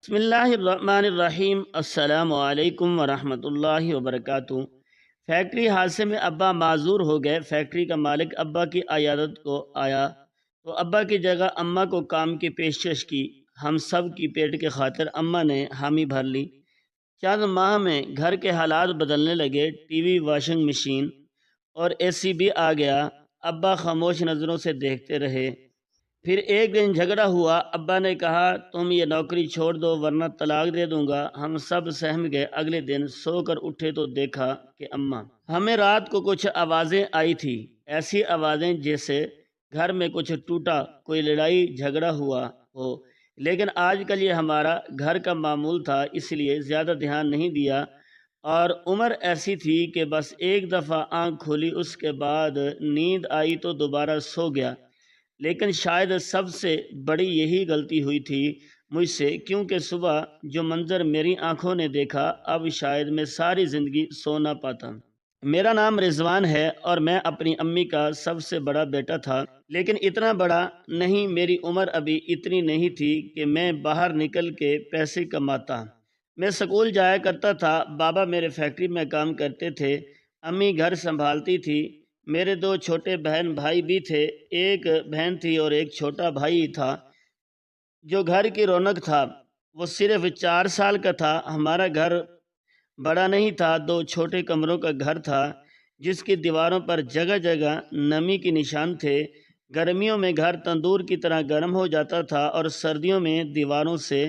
بسم اللہ الرحمن الرحیم، السلام علیکم ورحمۃ اللہ وبرکاتہ۔ فیکٹری حادثے میں ابا معذور ہو گئے۔ فیکٹری کا مالک ابا کی عیادت کو آیا تو ابا کی جگہ اماں کو کام کی پیشکش کی۔ ہم سب کی پیٹ کے خاطر اماں نے حامی بھر لی۔ چند ماہ میں گھر کے حالات بدلنے لگے۔ ٹی وی، واشنگ مشین اور اے سی بھی آ گیا۔ ابا خاموش نظروں سے دیکھتے رہے۔ پھر ایک دن جھگڑا ہوا۔ ابا نے کہا، تم یہ نوکری چھوڑ دو ورنہ طلاق دے دوں گا۔ ہم سب سہم گئے۔ اگلے دن سو کر اٹھے تو دیکھا کہ اماں۔ ہمیں رات کو کچھ آوازیں آئی تھی، ایسی آوازیں جیسے گھر میں کچھ ٹوٹا، کوئی لڑائی جھگڑا ہوا ہو۔ لیکن آج کل یہ ہمارا گھر کا معمول تھا، اس لیے زیادہ دھیان نہیں دیا، اور عمر ایسی تھی کہ بس ایک دفعہ آنکھ کھولی، اس کے بعد نیند آئی تو دوبارہ سو گیا۔ لیکن شاید سب سے بڑی یہی غلطی ہوئی تھی مجھ سے، کیونکہ صبح جو منظر میری آنکھوں نے دیکھا، اب شاید میں ساری زندگی سو نہ پاتا۔ میرا نام رضوان ہے اور میں اپنی امی کا سب سے بڑا بیٹا تھا، لیکن اتنا بڑا نہیں۔ میری عمر ابھی اتنی نہیں تھی کہ میں باہر نکل کے پیسے کماتا۔ میں سکول جایا کرتا تھا۔ بابا میرے فیکٹری میں کام کرتے تھے، امی گھر سنبھالتی تھی۔ میرے دو چھوٹے بہن بھائی بھی تھے، ایک بہن تھی اور ایک چھوٹا بھائی تھا جو گھر کی رونق تھا۔ وہ صرف 4 سال کا تھا۔ ہمارا گھر بڑا نہیں تھا، 2 چھوٹے کمروں کا گھر تھا جس کی دیواروں پر جگہ جگہ نمی کے نشان تھے۔ گرمیوں میں گھر تندور کی طرح گرم ہو جاتا تھا اور سردیوں میں دیواروں سے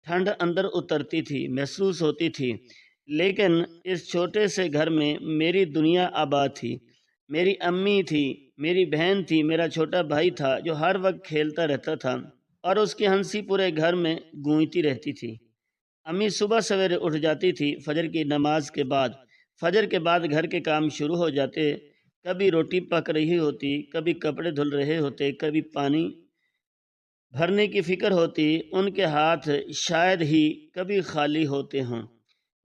ٹھنڈ اندر اترتی تھی، محسوس ہوتی تھی۔ لیکن اس چھوٹے سے گھر میں میری دنیا آباد تھی۔ میری امی تھی، میری بہن تھی، میرا چھوٹا بھائی تھا جو ہر وقت کھیلتا رہتا تھا اور اس کی ہنسی پورے گھر میں گونجتی رہتی تھی۔ امی صبح سویرے اٹھ جاتی تھی، فجر کی نماز کے بعد۔ فجر کے بعد گھر کے کام شروع ہو جاتے۔ کبھی روٹی پک رہی ہوتی، کبھی کپڑے دھل رہے ہوتے، کبھی پانی بھرنے کی فکر ہوتی۔ ان کے ہاتھ شاید ہی کبھی خالی ہوتے ہوں۔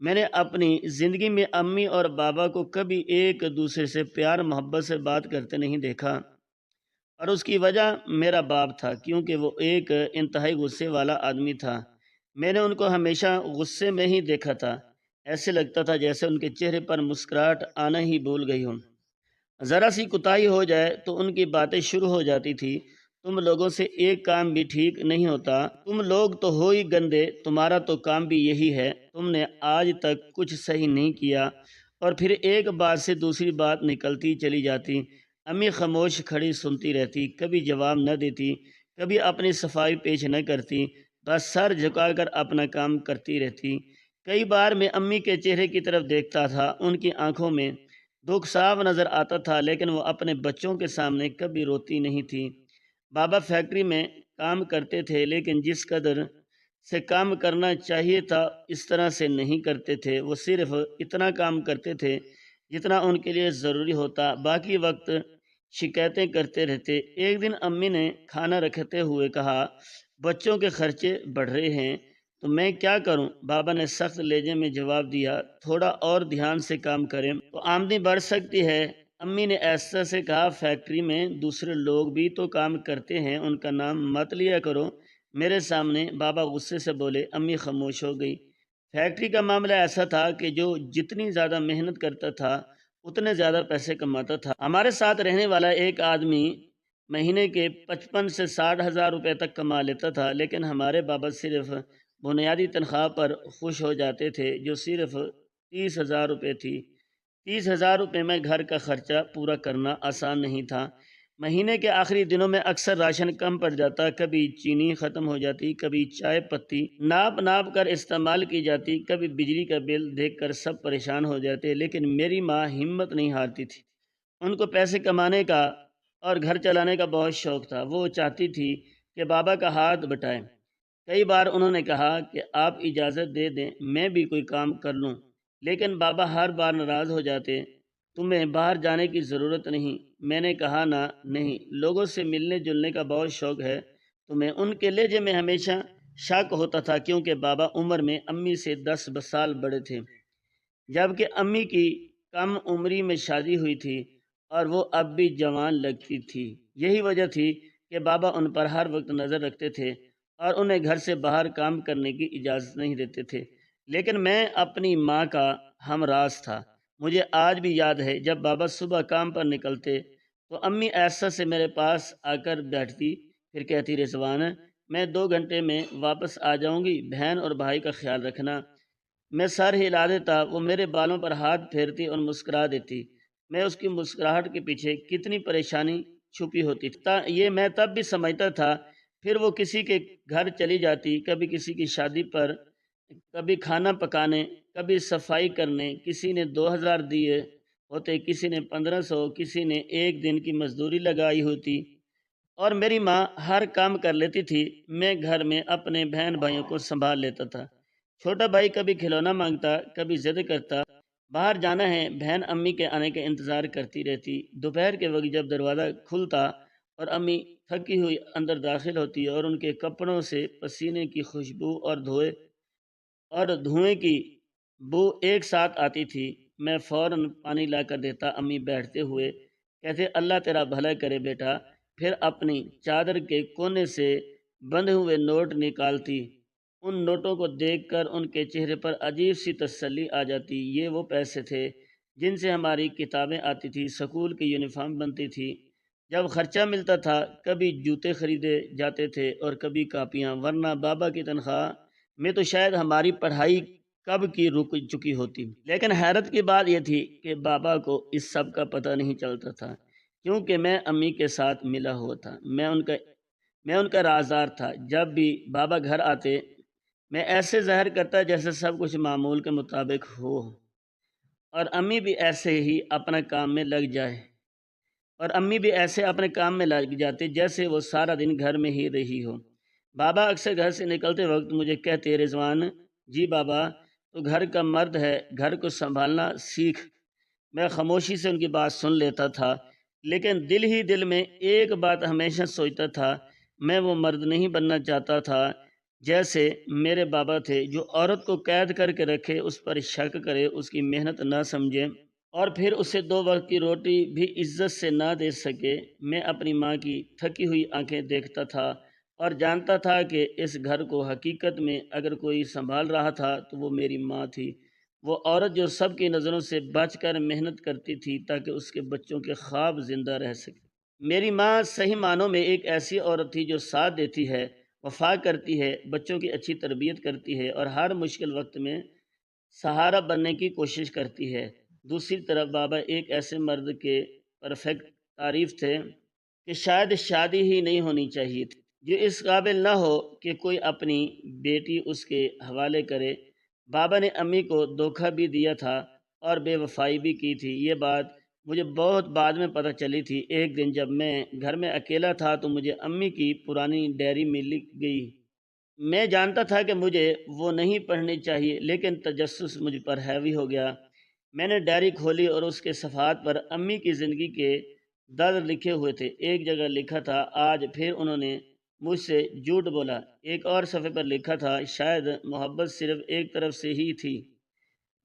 میں نے اپنی زندگی میں امی اور بابا کو کبھی ایک دوسرے سے پیار محبت سے بات کرتے نہیں دیکھا، اور اس کی وجہ میرا باپ تھا، کیونکہ وہ ایک انتہائی غصے والا آدمی تھا۔ میں نے ان کو ہمیشہ غصے میں ہی دیکھا تھا۔ ایسے لگتا تھا جیسے ان کے چہرے پر مسکراہٹ آنا ہی بھول گئی ہوں۔ ذرا سی کوتاہی ہو جائے تو ان کی باتیں شروع ہو جاتی تھی، تم لوگوں سے ایک کام بھی ٹھیک نہیں ہوتا، تم لوگ تو ہو ہی گندے، تمہارا تو کام بھی یہی ہے، تم نے آج تک کچھ صحیح نہیں کیا۔ اور پھر ایک بات سے دوسری بات نکلتی چلی جاتی۔ امی خاموش کھڑی سنتی رہتی، کبھی جواب نہ دیتی، کبھی اپنی صفائی پیش نہ کرتی، بس سر جھکا کر اپنا کام کرتی رہتی۔ کئی بار میں امی کے چہرے کی طرف دیکھتا تھا، ان کی آنکھوں میں دکھ صاف نظر آتا تھا، لیکن وہ اپنے بچوں کے سامنے کبھی روتی نہیں تھی۔ بابا فیکٹری میں کام کرتے تھے، لیکن جس قدر سے کام کرنا چاہیے تھا اس طرح سے نہیں کرتے تھے۔ وہ صرف اتنا کام کرتے تھے جتنا ان کے لیے ضروری ہوتا، باقی وقت شکایتیں کرتے رہتے۔ ایک دن امی نے کھانا رکھتے ہوئے کہا، بچوں کے خرچے بڑھ رہے ہیں تو میں کیا کروں؟ بابا نے سخت لہجے میں جواب دیا، تھوڑا اور دھیان سے کام کریں تو آمدنی بڑھ سکتی ہے۔ امی نے ایسا سے کہا، فیکٹری میں دوسرے لوگ بھی تو کام کرتے ہیں، ان کا نام مت لیا کرو میرے سامنے۔ بابا غصے سے بولے۔ امی خاموش ہو گئی۔ فیکٹری کا معاملہ ایسا تھا کہ جو جتنی زیادہ محنت کرتا تھا اتنے زیادہ پیسے کماتا تھا۔ ہمارے ساتھ رہنے والا ایک آدمی مہینے کے 55 سے 60 ہزار روپے تک کما لیتا تھا، لیکن ہمارے بابا صرف بنیادی تنخواہ پر خوش ہو جاتے تھے، جو صرف 30 ہزار روپے تھی۔ 30 ہزار روپے میں گھر کا خرچہ پورا کرنا آسان نہیں تھا۔ مہینے کے آخری دنوں میں اکثر راشن کم پڑ جاتا، کبھی چینی ختم ہو جاتی، کبھی چائے پتی ناپ کر استعمال کی جاتی، کبھی بجلی کا بل دیکھ کر سب پریشان ہو جاتے، لیکن میری ماں ہمت نہیں ہارتی تھی۔ ان کو پیسے کمانے کا اور گھر چلانے کا بہت شوق تھا۔ وہ چاہتی تھی کہ بابا کا ہاتھ بٹائیں۔ کئی بار انہوں نے کہا کہ آپ اجازت دے دیں میں بھی کوئی کام کر لوں، لیکن بابا ہر بار ناراض ہو جاتے، تمہیں باہر جانے کی ضرورت نہیں۔ میں نے کہا، نہیں، لوگوں سے ملنے جلنے کا بہت شوق ہے تمہیں۔ ان کے لہجے میں ہمیشہ شک ہوتا تھا، کیونکہ بابا عمر میں امی سے 10 سال بڑے تھے، جبکہ امی کی کم عمری میں شادی ہوئی تھی اور وہ اب بھی جوان لگتی تھی۔ یہی وجہ تھی کہ بابا ان پر ہر وقت نظر رکھتے تھے اور انہیں گھر سے باہر کام کرنے کی اجازت نہیں دیتے تھے، لیکن میں اپنی ماں کا ہم راز تھا۔ مجھے آج بھی یاد ہے جب بابا صبح کام پر نکلتے تو امی ایسا سے میرے پاس آ کر بیٹھتی، پھر کہتی، رضوان میں 2 گھنٹے میں واپس آ جاؤں گی، بہن اور بھائی کا خیال رکھنا۔ میں سر ہلا دیتا، وہ میرے بالوں پر ہاتھ پھیرتی اور مسکرا دیتی۔ میں اس کی مسکراہٹ کے پیچھے کتنی پریشانی چھپی ہوتی تھی یہ میں تب بھی سمجھتا تھا۔ پھر وہ کسی کے گھر چلی جاتی، کبھی کسی کی شادی پر، کبھی کھانا پکانے، کبھی صفائی کرنے۔ کسی نے 2000 دیے ہوتے، کسی نے 1500، کسی نے 1 دن کی مزدوری لگائی ہوتی، اور میری ماں ہر کام کر لیتی تھی۔ میں گھر میں اپنے بہن بھائیوں کو سنبھال لیتا تھا۔ چھوٹا بھائی کبھی کھلونا مانگتا، کبھی ضد کرتا، باہر جانا ہے، بہن امی کے آنے کا انتظار کرتی رہتی۔ دوپہر کے وقت جب دروازہ کھلتا اور امی تھکی ہوئی اندر داخل ہوتی اور ان کے کپڑوں سے پسینے کی خوشبو اور دھوئیں کی بو ایک ساتھ آتی تھی، میں فوراً پانی لا کر دیتا۔ امی بیٹھتے ہوئے کہتے، اللہ تیرا بھلا کرے بیٹا۔ پھر اپنی چادر کے کونے سے بندھے ہوئے نوٹ نکالتی۔ ان نوٹوں کو دیکھ کر ان کے چہرے پر عجیب سی تسلی آ جاتی۔ یہ وہ پیسے تھے جن سے ہماری کتابیں آتی تھی، سکول کی یونیفارم بنتی تھی۔ جب خرچہ ملتا تھا، کبھی جوتے خریدے جاتے تھے اور کبھی کاپیاں، ورنہ بابا کی تنخواہ میں تو شاید ہماری پڑھائی کب کی رک چکی ہوتی۔ لیکن حیرت کی بات یہ تھی کہ بابا کو اس سب کا پتہ نہیں چلتا تھا، کیونکہ میں امی کے ساتھ ملا ہوا تھا۔ میں ان کا رازدار تھا۔ جب بھی بابا گھر آتے، میں ایسے ظاہر کرتا جیسے سب کچھ معمول کے مطابق ہو، اور امی بھی ایسے ہی اپنے کام میں لگ جاتے جیسے وہ سارا دن گھر میں ہی رہی ہو۔ بابا اکثر گھر سے نکلتے وقت مجھے کہتے، رضوان جی بابا تو گھر کا مرد ہے، گھر کو سنبھالنا سیکھ۔ میں خاموشی سے ان کی بات سن لیتا تھا، لیکن دل ہی دل میں ایک بات ہمیشہ سوچتا تھا، میں وہ مرد نہیں بننا چاہتا تھا جیسے میرے بابا تھے، جو عورت کو قید کر کے رکھے، اس پر شک کرے، اس کی محنت نہ سمجھے، اور پھر اسے 2 وقت کی روٹی بھی عزت سے نہ دے سکے۔ میں اپنی ماں کی تھکی ہوئی آنکھیں دیکھتا تھا اور جانتا تھا کہ اس گھر کو حقیقت میں اگر کوئی سنبھال رہا تھا تو وہ میری ماں تھی، وہ عورت جو سب کی نظروں سے بچ کر محنت کرتی تھی تاکہ اس کے بچوں کے خواب زندہ رہ سکے۔ میری ماں صحیح معنوں میں ایک ایسی عورت تھی جو ساتھ دیتی ہے، وفا کرتی ہے، بچوں کی اچھی تربیت کرتی ہے اور ہر مشکل وقت میں سہارا بننے کی کوشش کرتی ہے۔ دوسری طرف بابا ایک ایسے مرد کے پرفیکٹ تعریف تھے کہ شاید شادی ہی نہیں ہونی چاہیے تھی، جو اس قابل نہ ہو کہ کوئی اپنی بیٹی اس کے حوالے کرے۔ بابا نے امی کو دھوکہ بھی دیا تھا اور بے وفائی بھی کی تھی۔ یہ بات مجھے بہت بعد میں پتہ چلی تھی۔ ایک دن جب میں گھر میں اکیلا تھا تو مجھے امی کی پرانی ڈائری مل گئی۔ میں جانتا تھا کہ مجھے وہ نہیں پڑھنی چاہیے، لیکن تجسس مجھ پر حاوی ہو گیا۔ میں نے ڈائری کھولی اور اس کے صفحات پر امی کی زندگی کے درد لکھے ہوئے تھے۔ ایک جگہ لکھا تھا، آج پھر انہوں نے مجھ سے جھوٹ بولا۔ ایک اور صفحے پر لکھا تھا، شاید محبت صرف ایک طرف سے ہی تھی۔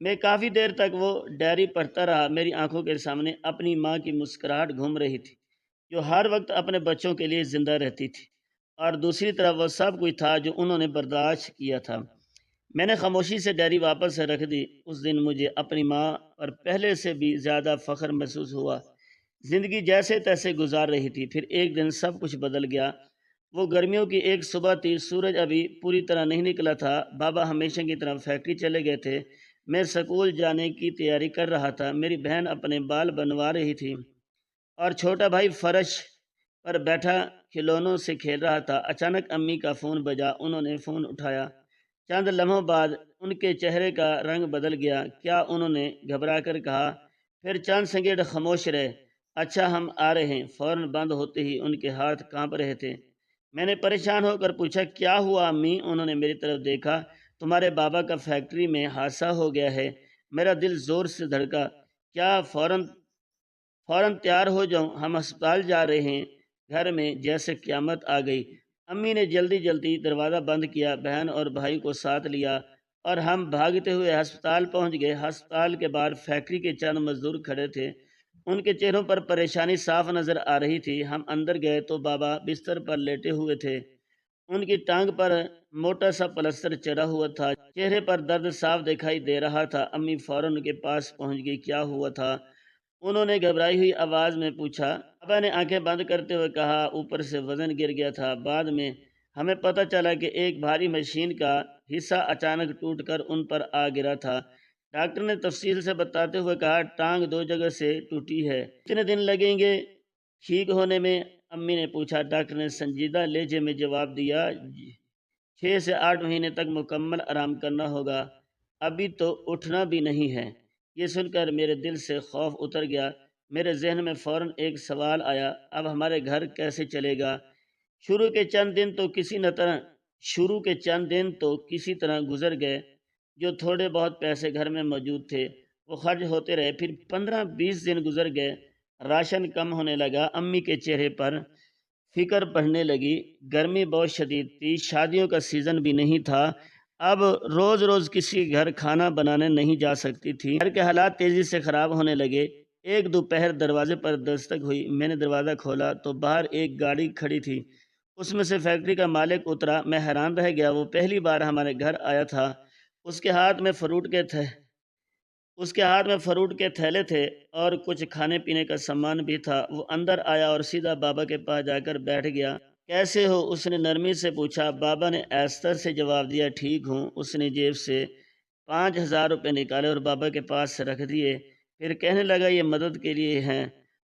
میں کافی دیر تک وہ ڈائری پڑھتا رہا۔ میری آنکھوں کے سامنے اپنی ماں کی مسکراہٹ گھوم رہی تھی، جو ہر وقت اپنے بچوں کے لیے زندہ رہتی تھی، اور دوسری طرف وہ سب کچھ تھا جو انہوں نے برداشت کیا تھا۔ میں نے خاموشی سے ڈائری واپس رکھ دی۔ اس دن مجھے اپنی ماں پر پہلے سے بھی زیادہ فخر محسوس ہوا۔ زندگی جیسے تیسے گزار رہی تھی۔ پھر ایک دن سب کچھ بدل گیا۔ وہ گرمیوں کی ایک صبح تھی، سورج ابھی پوری طرح نہیں نکلا تھا۔ بابا ہمیشہ کی طرح فیکٹری چلے گئے تھے۔ میں سکول جانے کی تیاری کر رہا تھا۔ میری بہن اپنے بال بنوا رہی تھی اور چھوٹا بھائی فرش پر بیٹھا کھلونوں سے کھیل رہا تھا۔ اچانک امی کا فون بجا۔ انہوں نے فون اٹھایا۔ چند لمحوں بعد ان کے چہرے کا رنگ بدل گیا۔ کیا انہوں نے گھبرا کر کہا، پھر چند سیکنڈ خاموش رہے۔ اچھا ہم آ رہے ہیں۔ فوراً بند ہوتے ہی ان کے ہاتھ کانپ رہے تھے۔ میں نے پریشان ہو کر پوچھا، کیا ہوا امی؟ انہوں نے میری طرف دیکھا۔ تمہارے بابا کا فیکٹری میں حادثہ ہو گیا ہے۔ میرا دل زور سے دھڑکا۔ کیا فوراً تیار ہو جاؤں، ہم ہسپتال جا رہے ہیں۔ گھر میں جیسے قیامت آ گئی۔ امی نے جلدی دروازہ بند کیا، بہن اور بھائی کو ساتھ لیا اور ہم بھاگتے ہوئے ہسپتال پہنچ گئے۔ ہسپتال کے باہر فیکٹری کے چند مزدور کھڑے تھے، ان کے چہروں پر پریشانی صاف نظر آ رہی تھی۔ ہم اندر گئے تو بابا بستر پر لیٹے ہوئے تھے ان کی ٹانگ پر موٹا سا پلستر چڑھا ہوا تھا، چہرے پر درد صاف دکھائی دے رہا تھا۔ امی فوراً ان کے پاس پہنچ گئی۔ کیا ہوا تھا؟ انہوں نے گھبرائی ہوئی آواز میں پوچھا۔ ابا نے آنکھیں بند کرتے ہوئے کہا، اوپر سے وزن گر گیا تھا، بعد میں ہمیں پتہ چلا کہ ایک بھاری مشین کا حصہ اچانک ٹوٹ کر ان پر آ گرا تھا۔ ڈاکٹر نے تفصیل سے بتاتے ہوئے کہا، ٹانگ 2 جگہ سے ٹوٹی ہے، کتنے دن لگیں گے ٹھیک ہونے میں؟ امی نے پوچھا۔ ڈاکٹر نے سنجیدہ لہجے میں جواب دیا، 6 سے 8 مہینے تک مکمل آرام کرنا ہوگا، ابھی تو اٹھنا بھی نہیں ہے۔ یہ سن کر میرے دل سے خوف اتر گیا۔ میرے ذہن میں فوراً ایک سوال آیا، اب ہمارے گھر کیسے چلے گا؟ شروع کے چند دن تو کسی طرح گزر گئے۔ جو تھوڑے بہت پیسے گھر میں موجود تھے وہ خرچ ہوتے رہے۔ پھر 15-20 دن گزر گئے، راشن کم ہونے لگا، امی کے چہرے پر فکر بڑھنے لگی۔ گرمی بہت شدید تھی، شادیوں کا سیزن بھی نہیں تھا، اب روز روز کسی گھر کھانا بنانے نہیں جا سکتی تھی۔ گھر کے حالات تیزی سے خراب ہونے لگے۔ ایک دوپہر دروازے پر دستک ہوئی، میں نے دروازہ کھولا تو باہر ایک گاڑی کھڑی تھی، اس میں سے فیکٹری کا مالک اترا۔ میں حیران رہ گیا، وہ پہلی بار ہمارے گھر آیا تھا۔ اس کے ہاتھ میں فروٹ کے تھیلے تھے اور کچھ کھانے پینے کا سامان بھی تھا۔ وہ اندر آیا اور سیدھا بابا کے پاس جا کر بیٹھ گیا۔ کیسے ہو؟ اس نے نرمی سے پوچھا۔ بابا نے آہستہ سے جواب دیا، ٹھیک ہوں۔ اس نے جیب سے 5,000 روپے نکالے اور بابا کے پاس رکھ دیے، پھر کہنے لگا، یہ مدد کے لیے ہیں،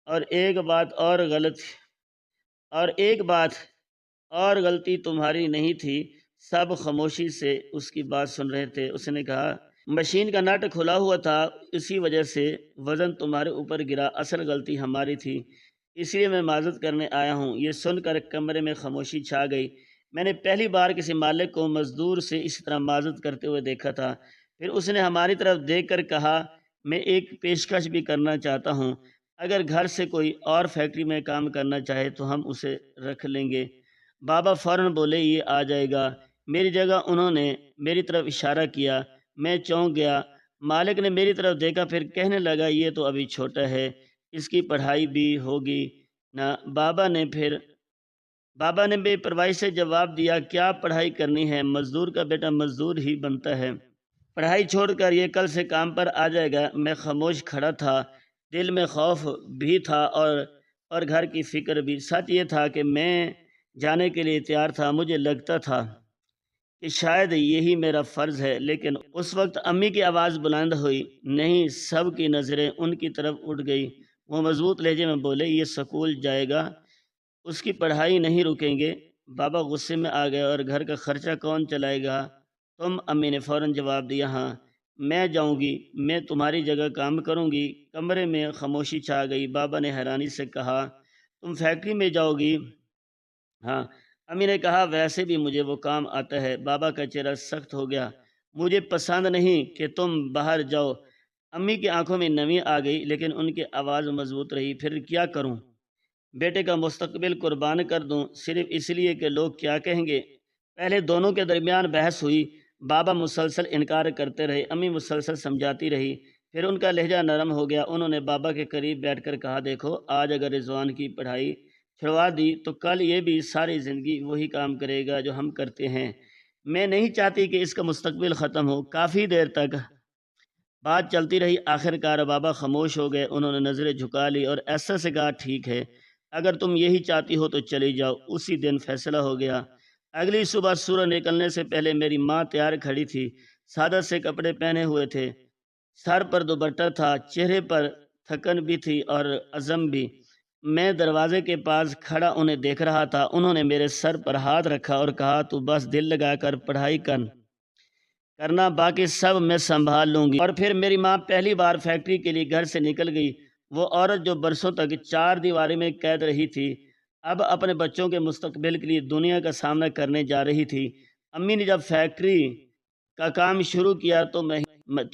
اور ایک بات اور غلطی تمہاری نہیں تھی۔ سب خاموشی سے اس کی بات سن رہے تھے۔ اس نے کہا، مشین کا نٹ کھلا ہوا تھا، اسی وجہ سے وزن تمہارے اوپر گرا، اصل غلطی ہماری تھی، اس لیے میں معذرت کرنے آیا ہوں۔ یہ سن کر کمرے میں خاموشی چھا گئی۔ میں نے پہلی بار کسی مالک کو مزدور سے اس طرح معذرت کرتے ہوئے دیکھا تھا۔ پھر اس نے ہماری طرف دیکھ کر کہا، میں ایک پیشکش بھی کرنا چاہتا ہوں، اگر گھر سے کوئی اور فیکٹری میں کام کرنا چاہے تو ہم اسے رکھ لیں گے۔ بابا فوراً بولے، یہ آ جائے گا۔ میری جگہ انہوں نے میری طرف اشارہ کیا۔ میں چونک گیا۔ مالک نے میری طرف دیکھا، پھر کہنے لگا، یہ تو ابھی چھوٹا ہے، اس کی پڑھائی بھی ہوگی نا؟ بابا نے بے پرواہی سے جواب دیا، کیا پڑھائی کرنی ہے؟ مزدور کا بیٹا مزدور ہی بنتا ہے، پڑھائی چھوڑ کر یہ کل سے کام پر آ جائے گا۔ میں خاموش کھڑا تھا، دل میں خوف بھی تھا اور گھر کی فکر بھی۔ سچ یہ تھا کہ میں جانے کے لیے تیار تھا، مجھے لگتا تھا کہ شاید یہی میرا فرض ہے، لیکن اس وقت امی کی آواز بلند ہوئی۔ نہیں، سب کی نظریں ان کی طرف اٹھ گئی۔ وہ مضبوط لہجے میں بولے، یہ سکول جائے گا، اس کی پڑھائی نہیں رکیں گے۔ بابا غصے میں آ گئے، اور گھر کا خرچہ کون چلائے گا؟ تم؟ امی نے فوراً جواب دیا، ہاں میں جاؤں گی، میں تمہاری جگہ کام کروں گی۔ کمرے میں خاموشی چھا گئی۔ بابا نے حیرانی سے کہا، تم فیکٹری میں جاؤ گی؟ ہاں، امی نے کہا، ویسے بھی مجھے وہ کام آتا ہے۔ بابا کا چہرہ سخت ہو گیا، مجھے پسند نہیں کہ تم باہر جاؤ۔ امی کی آنکھوں میں نمی آ گئی، لیکن ان کی آواز مضبوط رہی، پھر کیا کروں؟ بیٹے کا مستقبل قربان کر دوں صرف اس لیے کہ لوگ کیا کہیں گے؟ پہلے دونوں کے درمیان بحث ہوئی۔ بابا مسلسل انکار کرتے رہے، امی مسلسل سمجھاتی رہی۔ پھر ان کا لہجہ نرم ہو گیا۔ انہوں نے بابا کے قریب بیٹھ کر کہا، دیکھو، آج اگر رضوان کی پڑھائی چھڑوا دی تو کل یہ بھی ساری زندگی وہی کام کرے گا جو ہم کرتے ہیں۔ میں نہیں چاہتی کہ اس کا مستقبل ختم ہو۔ کافی دیر تک بات چلتی رہی۔ آخر کار بابا خاموش ہو گئے۔ انہوں نے نظریں جھکا لی اور ایسا سے کہا، ٹھیک ہے، اگر تم یہی چاہتی ہو تو چلی جاؤ۔ اسی دن فیصلہ ہو گیا۔ اگلی صبح سورج نکلنے سے پہلے میری ماں تیار کھڑی تھی، سادہ سے کپڑے پہنے ہوئے تھے، سر پر دوپٹہ تھا، چہرے پر تھکن بھی تھی اور عزم بھی۔ میں دروازے کے پاس کھڑا انہیں دیکھ رہا تھا۔ انہوں نے میرے سر پر ہاتھ رکھا اور کہا، تو بس دل لگا کر پڑھائی کرنا، باقی سب میں سنبھال لوں گی۔ اور پھر میری ماں پہلی بار فیکٹری کے لیے گھر سے نکل گئی۔ وہ عورت جو برسوں تک 4 دیواری میں قید رہی تھی، اب اپنے بچوں کے مستقبل کے لیے دنیا کا سامنا کرنے جا رہی تھی۔ امی نے جب فیکٹری کا کام شروع کیا تو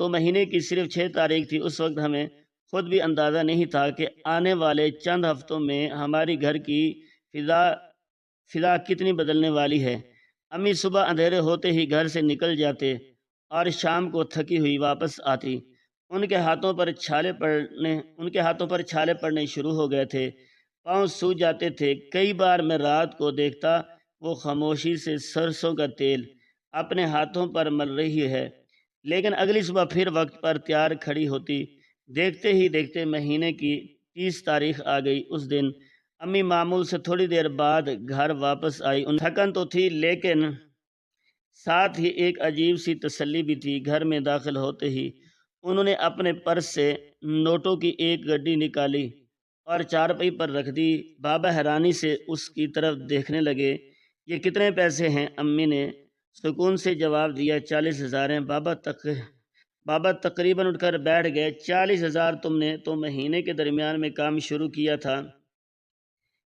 مہینے کی صرف 6 تاریخ تھی۔ اس وقت ہمیں خود بھی اندازہ نہیں تھا کہ آنے والے چند ہفتوں میں ہماری گھر کی فضا کتنی بدلنے والی ہے۔ امی صبح اندھیرے ہوتے ہی گھر سے نکل جاتے اور شام کو تھکی ہوئی واپس آتی۔ ان کے ہاتھوں پر چھالے پڑنے شروع ہو گئے تھے، پاؤں سوج جاتے تھے۔ کئی بار میں رات کو دیکھتا وہ خاموشی سے سرسوں کا تیل اپنے ہاتھوں پر مل رہی ہے، لیکن اگلی صبح پھر وقت پر تیار کھڑی ہوتی۔ دیکھتے ہی دیکھتے مہینے کی 30 تاریخ آ گئی۔ اس دن امی معمول سے تھوڑی دیر بعد گھر واپس آئی۔ ان تھکن تو تھی، لیکن ساتھ ہی ایک عجیب سی تسلی بھی تھی۔ گھر میں داخل ہوتے ہی انہوں نے اپنے پرس سے نوٹوں کی ایک گڈی نکالی اور چارپائی پر رکھ دی۔ بابا حیرانی سے اس کی طرف دیکھنے لگے۔ یہ کتنے پیسے ہیں؟ امی نے سکون سے جواب دیا، 40,000 ہیں۔ بابا تقریباً اٹھ کر بیٹھ گئے۔ 40,000؟ تم نے تو مہینے کے درمیان میں کام شروع کیا تھا،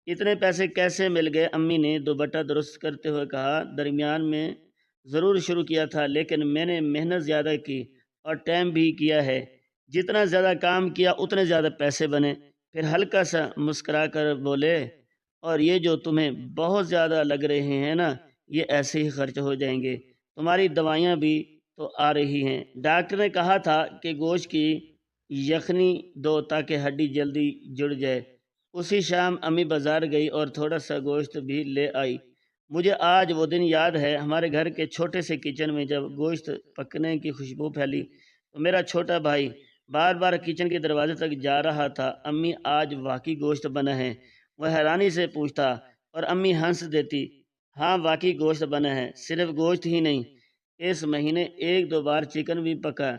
اتنے پیسے کیسے مل گئے؟ امی نے دوپٹہ درست کرتے ہوئے کہا، درمیان میں ضرور شروع کیا تھا، لیکن میں نے محنت زیادہ کی اور ٹائم بھی کیا ہے۔ جتنا زیادہ کام کیا اتنے زیادہ پیسے بنے۔ پھر ہلکا سا مسکرا کر بولے، اور یہ جو تمہیں بہت زیادہ لگ رہے ہیں نا، یہ ایسے ہی خرچ ہو جائیں گے۔ تمہاری دوائیاں بھی تو آ رہی ہیں۔ ڈاکٹر نے کہا تھا کہ گوشت کی یخنی دو تاکہ ہڈی جلدی جڑ جائے۔ اسی شام امی بازار گئی اور تھوڑا سا گوشت بھی لے آئی۔ مجھے آج وہ دن یاد ہے، ہمارے گھر کے چھوٹے سے کچن میں جب گوشت پکنے کی خوشبو پھیلی تو میرا چھوٹا بھائی بار بار کچن کے دروازے تک جا رہا تھا۔ امی آج واقعی گوشت بنا ہے؟ وہ حیرانی سے پوچھتا اور امی ہنس دیتی، ہاں واقعی گوشت بنا ہے۔ صرف گوشت ہی نہیں، اس مہینے 1-2 بار چکن بھی پکا۔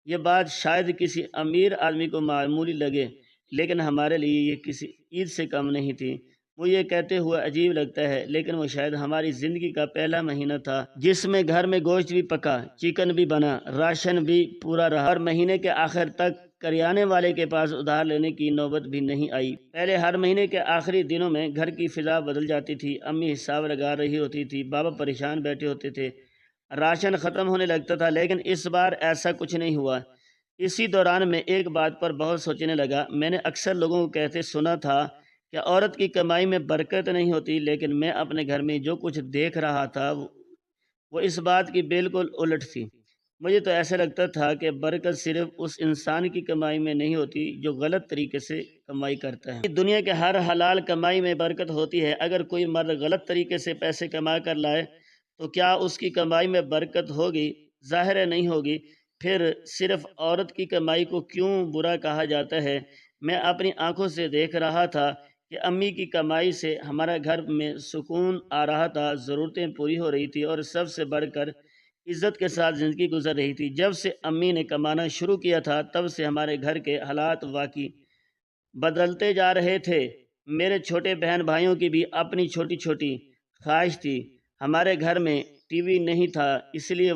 یہ بات شاید کسی امیر آدمی کو معمولی لگے، لیکن ہمارے لیے یہ کسی عید سے کم نہیں تھی۔ وہ یہ کہتے ہوئے عجیب لگتا ہے، لیکن وہ شاید ہماری زندگی کا پہلا مہینہ تھا جس میں گھر میں گوشت بھی پکا، چکن بھی بنا، راشن بھی پورا رہا، اور مہینے کے آخر تک کریانے والے کے پاس ادھار لینے کی نوبت بھی نہیں آئی۔ پہلے ہر مہینے کے آخری دنوں میں گھر کی فضا بدل جاتی تھی۔ امی حساب لگا رہی ہوتی تھی، بابا پریشان بیٹھے ہوتے تھے، راشن ختم ہونے لگتا تھا، لیکن اس بار ایسا کچھ نہیں ہوا۔ اسی دوران میں ایک بات پر بہت سوچنے لگا۔ میں نے اکثر لوگوں کو کہتے سنا تھا کہ عورت کی کمائی میں برکت نہیں ہوتی، لیکن میں اپنے گھر میں جو کچھ دیکھ رہا تھا وہ اس بات کی بالکل الٹ تھی۔ مجھے تو ایسا لگتا تھا کہ برکت صرف اس انسان کی کمائی میں نہیں ہوتی جو غلط طریقے سے کمائی کرتا ہے۔ دنیا کے ہر حلال کمائی میں برکت ہوتی ہے۔ اگر کوئی مرد غلط طریقے سے پیسے کما کر لائے تو کیا اس کی کمائی میں برکت ہوگی؟ ظاہر ہے نہیں ہوگی۔ پھر صرف عورت کی کمائی کو کیوں برا کہا جاتا ہے؟ میں اپنی آنکھوں سے دیکھ رہا تھا کہ امی کی کمائی سے ہمارا گھر میں سکون آ رہا تھا، ضرورتیں پوری ہو رہی تھی اور سب سے بڑھ کر عزت کے ساتھ زندگی گزر رہی تھی۔ جب سے امی نے کمانا شروع کیا تھا تب سے ہمارے گھر کے حالات واقعی بدلتے جا رہے تھے۔ میرے چھوٹے بہن بھائیوں کی بھی اپنی چھوٹی چھوٹی خواہش تھی۔ ہمارے گھر میں ٹی وی نہیں تھا، اس لیے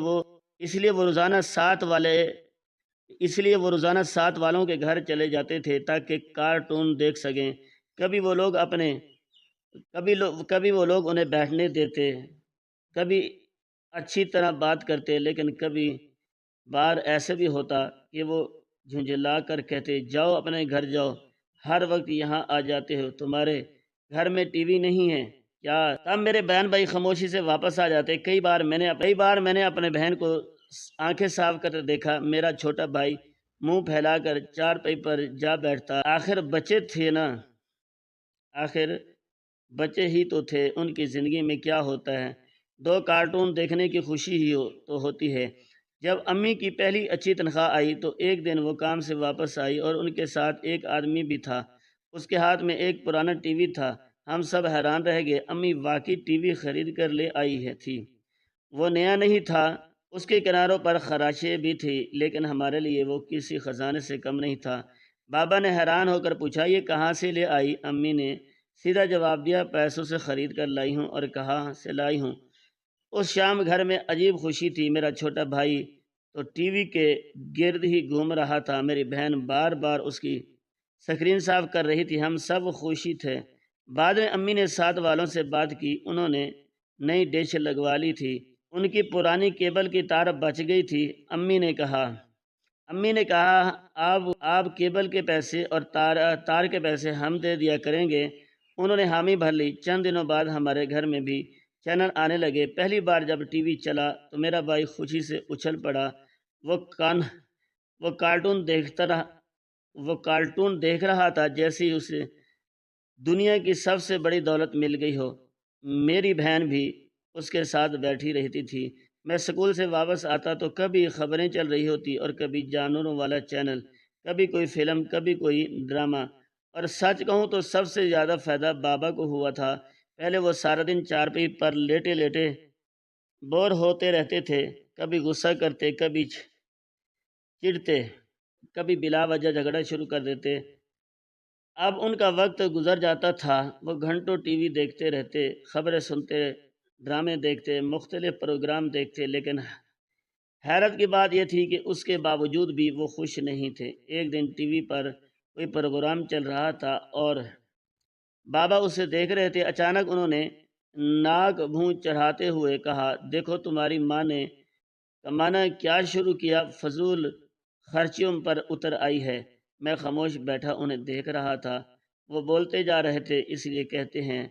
وہ روزانہ ساتھ والوں کے گھر چلے جاتے تھے تاکہ کارٹون دیکھ سکیں۔ کبھی وہ لوگ انہیں بیٹھنے دیتے، کبھی اچھی طرح بات کرتے، لیکن کبھی بار ایسے بھی ہوتا کہ وہ جھنجھلا کر کہتے، جاؤ اپنے گھر جاؤ، ہر وقت یہاں آ جاتے ہو، تمہارے گھر میں ٹی وی نہیں ہے کیا؟ تب میرے بہن بھائی خاموشی سے واپس آ جاتے۔ کئی بار میں نے اپنے بہن کو آنکھیں صاف کرتے دیکھا۔ میرا چھوٹا بھائی منہ پھیلا کر چارپائی پر جا بیٹھتا۔ آخر بچے ہی تو تھے، ان کی زندگی میں کیا ہوتا ہے، 2 کارٹون دیکھنے کی خوشی ہی تو ہوتی ہے۔ جب امی کی پہلی اچھی تنخواہ آئی تو ایک دن وہ کام سے واپس آئی اور ان کے ساتھ ایک آدمی بھی تھا۔ اس کے ہاتھ میں ایک پرانا ٹی وی تھا۔ ہم سب حیران رہ گئے۔ امی واقعی ٹی وی خرید کر لے آئی تھی۔ وہ نیا نہیں تھا، اس کے کناروں پر خراشیں بھی تھی، لیکن ہمارے لیے وہ کسی خزانے سے کم نہیں تھا۔ بابا نے حیران ہو کر پوچھا، یہ کہاں سے لے آئی؟ امی نے سیدھا جواب دیا، پیسوں سے خرید کر لائی ہوں۔ اور کہاں سے لائی ہوں؟ اس شام گھر میں عجیب خوشی تھی۔ میرا چھوٹا بھائی تو ٹی وی کے گرد ہی گھوم رہا تھا، میری بہن بار بار اس کی سکرین صاف کر رہی تھی، ہم سب خوشی تھے۔ بعد میں امی نے ساتھ والوں سے بات کی، انہوں نے نئی ڈش لگوا لی تھی، ان کی پرانی کیبل کی تار بچ گئی تھی۔ امی نے کہا آپ کیبل کے پیسے اور تار کے پیسے ہم دے دیا کریں گے۔ انہوں نے حامی بھر لی۔ چند دنوں بعد ہمارے گھر میں بھی چینل آنے لگے۔ پہلی بار جب ٹی وی چلا تو میرا بھائی خوشی سے اچھل پڑا۔ وہ کارٹون دیکھ رہا تھا جیسے ہی اسے دنیا کی سب سے بڑی دولت مل گئی ہو۔ میری بہن بھی اس کے ساتھ بیٹھی رہتی تھی۔ میں سکول سے واپس آتا تو کبھی خبریں چل رہی ہوتی اور کبھی جانوروں والا چینل، کبھی کوئی فلم، کبھی کوئی ڈرامہ۔ اور سچ کہوں تو سب سے زیادہ فائدہ بابا کو ہوا تھا۔ پہلے وہ سارا دن چارپائی پر لیٹے لیٹے بور ہوتے رہتے تھے، کبھی غصہ کرتے، کبھی چڑھتے، کبھی بلا وجہ جھگڑا شروع کر دیتے۔ اب ان کا وقت گزر جاتا تھا، وہ گھنٹوں ٹی وی دیکھتے رہتے، خبریں سنتے، ڈرامے دیکھتے، مختلف پروگرام دیکھتے، لیکن حیرت کی بات یہ تھی کہ اس کے باوجود بھی وہ خوش نہیں تھے۔ ایک دن ٹی وی پر کوئی پروگرام چل رہا تھا اور بابا اسے دیکھ رہے تھے۔ اچانک انہوں نے ناک منہ چڑھاتے ہوئے کہا، دیکھو تمہاری ماں نے کمانا کیا شروع کیا، فضول خرچیوں پر اتر آئی ہے۔ میں خاموش بیٹھا انہیں دیکھ رہا تھا۔ وہ بولتے جا رہے تھے، اس لیے کہتے ہیں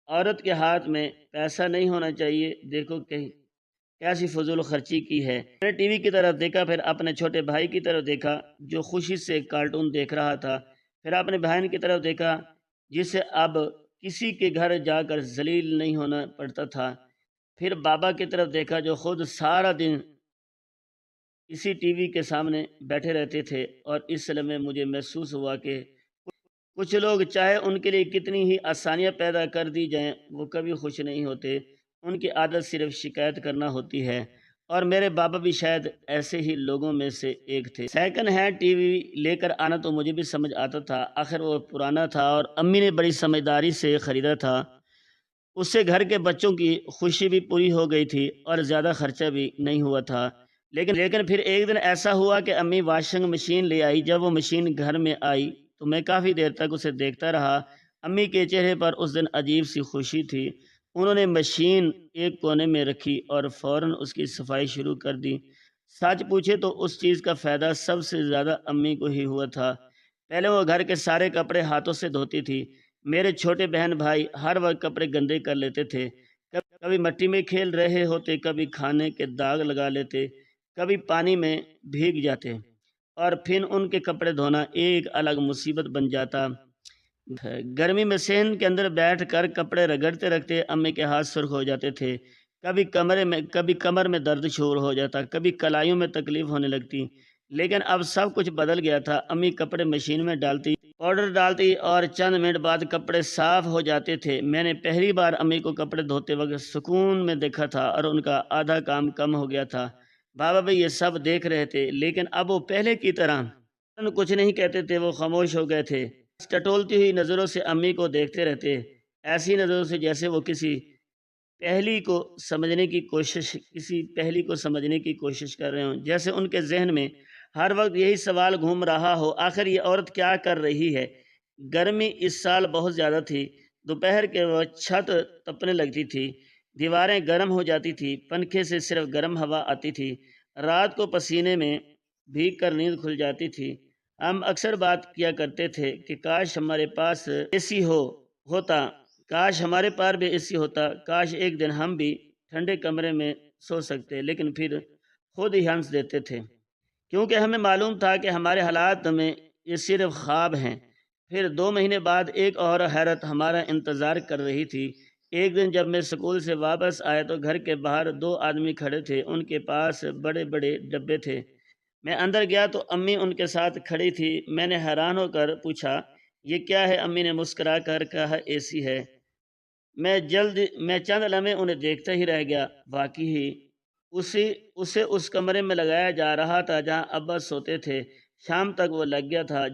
عورت کے ہاتھ میں پیسہ نہیں ہونا چاہیے، دیکھو کیسی فضول خرچی کی ہے۔ میں نے ٹی وی کی طرف دیکھا، پھر اپنے چھوٹے بھائی کی طرف دیکھا جو خوشی سے کارٹون دیکھ رہا تھا، پھر اپنے بہن کی طرف دیکھا جسے اب کسی کے گھر جا کر ذلیل نہیں ہونا پڑتا تھا، پھر بابا کی طرف دیکھا جو خود سارا دن اسی ٹی وی کے سامنے بیٹھے رہتے تھے۔ اور اس لمحے مجھے محسوس ہوا کہ کچھ لوگ چاہے ان کے لیے کتنی ہی آسانیاں پیدا کر دی جائیں، وہ کبھی خوش نہیں ہوتے۔ ان کی عادت صرف شکایت کرنا ہوتی ہے، اور میرے بابا بھی شاید ایسے ہی لوگوں میں سے ایک تھے۔ سیکنڈ ہینڈ ٹی وی لے کر آنا تو مجھے بھی سمجھ آتا تھا، آخر وہ پرانا تھا اور امی نے بڑی سمجھداری سے خریدا تھا۔ اس سے گھر کے بچوں کی خوشی بھی پوری ہو گئی تھی اور زیادہ خرچہ بھی نہیں ہوا تھا۔ لیکن پھر ایک دن ایسا ہوا کہ امی واشنگ مشین لے آئی۔ جب وہ مشین گھر میں آئی تو میں کافی دیر تک اسے دیکھتا رہا۔ امی کے چہرے پر اس دن عجیب سی خوشی تھی۔ انہوں نے مشین ایک کونے میں رکھی اور فوراً اس کی صفائی شروع کر دی۔ سچ پوچھے تو اس چیز کا فائدہ سب سے زیادہ امی کو ہی ہوا تھا۔ پہلے وہ گھر کے سارے کپڑے ہاتھوں سے دھوتی تھی۔ میرے چھوٹے بہن بھائی ہر وقت کپڑے گندے کر لیتے تھے، کبھی مٹی میں کھیل رہے ہوتے، کبھی کھانے کے داغ لگا لیتے، کبھی پانی میں بھیگ جاتے، اور پھر ان کے کپڑے دھونا ایک الگ مصیبت بن جاتا۔ گرمی میں صحن کے اندر بیٹھ کر کپڑے رگڑتے رکھتے امی کے ہاتھ سرخ ہو جاتے تھے، کبھی کمر میں درد شروع ہو جاتا، کبھی کلائیوں میں تکلیف ہونے لگتی۔ لیکن اب سب کچھ بدل گیا تھا۔ امی کپڑے مشین میں ڈالتی، پاؤڈر ڈالتی اور چند منٹ بعد کپڑے صاف ہو جاتے تھے۔ میں نے پہلی بار امی کو کپڑے دھوتے وقت سکون میں دیکھا تھا اور ان کا آدھا کام کم ہو گیا تھا۔ بابا بھی یہ سب دیکھ رہے تھے، لیکن اب وہ پہلے کی طرح کچھ نہیں کہتے تھے، وہ خاموش ہو گئے تھے، ٹٹولتی ہوئی نظروں سے امی کو دیکھتے رہتے، ایسی نظروں سے جیسے وہ کسی پہلی کو سمجھنے کی کوشش کر رہے ہوں، جیسے ان کے ذہن میں ہر وقت یہی سوال گھوم رہا ہو، آخر یہ عورت کیا کر رہی ہے؟ گرمی اس سال بہت زیادہ تھی۔ دوپہر کے وقت چھت تپنے لگتی تھی، دیواریں گرم ہو جاتی تھی، پنکھے سے صرف گرم ہوا آتی تھی، رات کو پسینے میں بھیگ کر نیند کھل جاتی تھی۔ ہم اکثر بات کیا کرتے تھے کہ کاش ہمارے پاس اے سی ہوتا، کاش ہمارے پاس بھی اے سی ہوتا، کاش ایک دن ہم بھی ٹھنڈے کمرے میں سو سکتے، لیکن پھر خود ہی ہنس دیتے تھے، کیونکہ ہمیں معلوم تھا کہ ہمارے حالات میں یہ صرف خواب ہیں۔ پھر 2 مہینے بعد ایک اور حیرت ہمارا انتظار کر رہی تھی۔ ایک دن جب میں سکول سے واپس آیا تو گھر کے باہر 2 آدمی کھڑے تھے، ان کے پاس بڑے بڑے ڈبے تھے۔ میں اندر گیا تو امی ان کے ساتھ کھڑی تھی۔ میں نے حیران ہو کر پوچھا، یہ کیا ہے؟ امی نے مسکرا کر کہا، اے سی ہے۔ میں چند لمحے انہیں دیکھتا ہی رہ گیا۔ واقعی اسے اس کمرے میں لگایا جا رہا تھا جہاں ابا سوتے تھے۔ شام تک وہ لگ گیا تھا۔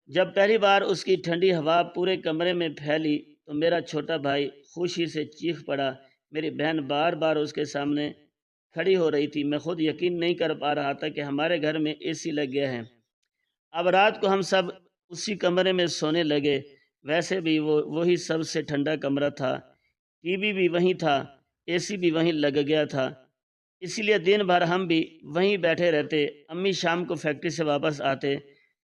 جب پہلی بار اس کی ٹھنڈی ہوا پورے کمرے میں پھیلی تو میرا چھوٹا بھائی خوشی سے چیخ پڑا۔ میری بہن بار بار اس کے سامنے کھڑی ہو رہی تھی۔ میں خود یقین نہیں کر پا رہا تھا کہ ہمارے گھر میں اے سی لگ گیا ہے۔ اب رات کو ہم سب اسی کمرے میں سونے لگے۔ ویسے بھی وہی سب سے ٹھنڈا کمرہ تھا، ٹی وی بھی وہیں تھا، اے سی بھی وہیں لگ گیا تھا، اسی لیے دن بھر ہم بھی وہیں بیٹھے رہتے۔ امی شام کو فیکٹری سے واپس آتے،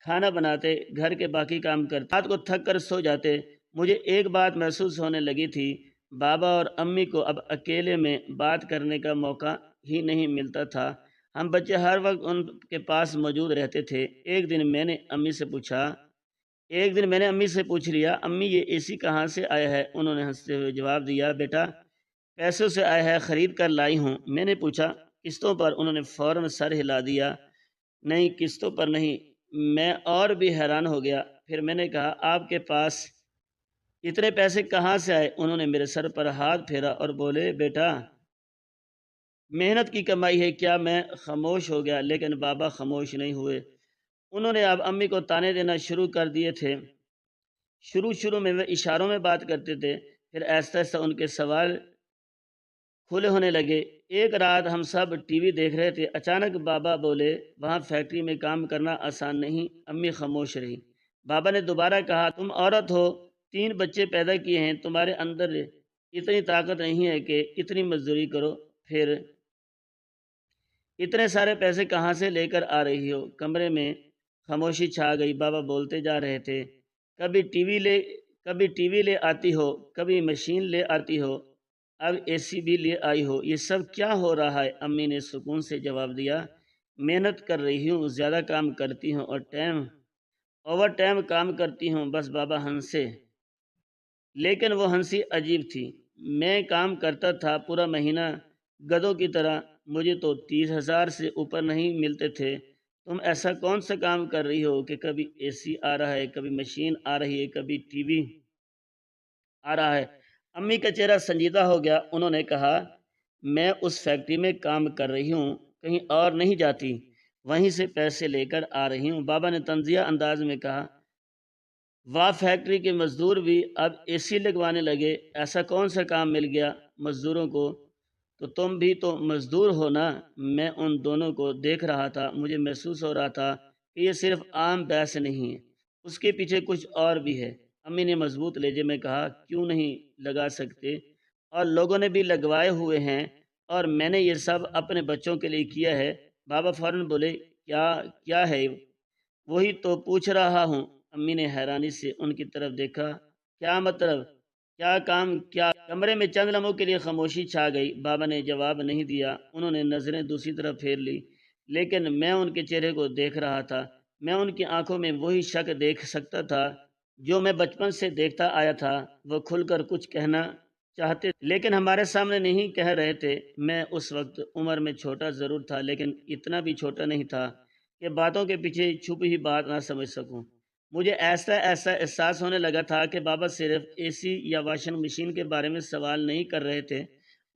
کھانا بناتے، گھر کے باقی کام کرتے، رات کو تھک کر سو جاتے۔ مجھے ایک بات محسوس ہونے لگی تھی، بابا اور امی کو اب اکیلے میں بات کرنے کا موقع ہی نہیں ملتا تھا۔ ہم بچے ہر وقت ان کے پاس موجود رہتے تھے۔ ایک دن میں نے امی سے پوچھا، ایک دن میں نے امی سے پوچھ لیا، امی یہ اے سی کہاں سے آیا ہے؟ انہوں نے ہنستے ہوئے جواب دیا، بیٹا پیسوں سے آیا ہے، خرید کر لائی ہوں۔ میں نے پوچھا قسطوں پر؟ انہوں نے فوراً سر ہلا دیا، نہیں قسطوں پر نہیں۔ میں اور بھی حیران ہو گیا۔ پھر میں نے کہا، آپ کے پاس اتنے پیسے کہاں سے آئے؟ انہوں نے میرے سر پر ہاتھ پھیرا اور بولے، بیٹا محنت کی کمائی ہے۔ کیا میں خاموش ہو گیا، لیکن بابا خاموش نہیں ہوئے۔ انہوں نے اب امی کو تانے دینا شروع کر دیے تھے۔ شروع میں وہ اشاروں میں بات کرتے تھے، پھر آہستہ آہستہ ان کے سوال کھلے ہونے لگے۔ ایک رات ہم سب ٹی وی دیکھ رہے تھے، اچانک بابا بولے، وہاں فیکٹری میں کام کرنا آسان نہیں۔ امی خاموش رہی۔ بابا نے دوبارہ کہا، تم عورت ہو، 3 بچے پیدا کیے ہیں، تمہارے اندر اتنی طاقت نہیں ہے کہ اتنی مزدوری کرو، پھر اتنے سارے پیسے کہاں سے لے کر آ رہی ہو؟ کمرے میں خاموشی چھا گئی۔ بابا بولتے جا رہے تھے، کبھی ٹی وی لے آتی ہو، کبھی مشین لے آتی ہو، اب اے سی بھی لے آئی ہو، یہ سب کیا ہو رہا ہے؟ امی نے سکون سے جواب دیا، محنت کر رہی ہوں، زیادہ کام کرتی ہوں اور اوور ٹائم کام کرتی ہوں۔ بس بابا ہنسے، لیکن وہ ہنسی عجیب تھی۔ میں کام کرتا تھا پورا مہینہ گدوں کی طرح، مجھے تو 30,000 سے اوپر نہیں ملتے تھے۔ تم ایسا کون سا کام کر رہی ہو کہ کبھی اے سی آ رہا ہے، کبھی مشین آ رہی ہے، کبھی ٹی وی آ رہا ہے؟ امی کا چہرہ سنجیدہ ہو گیا۔ انہوں نے کہا، میں اس فیکٹری میں کام کر رہی ہوں، کہیں اور نہیں جاتی، وہیں سے پیسے لے کر آ رہی ہوں۔ بابا نے طنزیہ انداز میں کہا، واہ، فیکٹری کے مزدور بھی اب اے سی لگوانے لگے، ایسا کون سا کام مل گیا مزدوروں کو؟ تو تم بھی تو مزدور ہو نا؟ میں ان دونوں کو دیکھ رہا تھا، مجھے محسوس ہو رہا تھا کہ یہ صرف عام پیسے نہیں ہے، اس کے پیچھے کچھ اور بھی ہے۔ امی نے مضبوط لہجے میں کہا، کیوں نہیں لگا سکتے؟ اور لوگوں نے بھی لگوائے ہوئے ہیں، اور میں نے یہ سب اپنے بچوں کے لیے کیا ہے۔ بابا فوراً بولے، کیا ہے؟ وہی تو پوچھ رہا ہوں۔ امی نے حیرانی سے ان کی طرف دیکھا، کیا مطلب؟ کیا کام؟ کیا؟ کمرے میں چند لمحوں کے لیے خاموشی چھا گئی۔ بابا نے جواب نہیں دیا، انہوں نے نظریں دوسری طرف پھیر لی، لیکن میں ان کے چہرے کو دیکھ رہا تھا۔ میں ان کی آنکھوں میں وہی شک دیکھ سکتا تھا جو میں بچپن سے دیکھتا آیا تھا۔ وہ کھل کر کچھ کہنا چاہتے لیکن ہمارے سامنے نہیں کہہ رہے تھے۔ میں اس وقت عمر میں چھوٹا ضرور تھا، لیکن اتنا بھی چھوٹا نہیں تھا کہ باتوں کے پیچھے چھپی ہوئی بات نہ سمجھ سکوں۔ مجھے ایسا احساس ہونے لگا تھا کہ بابا صرف اے سی یا واشنگ مشین کے بارے میں سوال نہیں کر رہے تھے،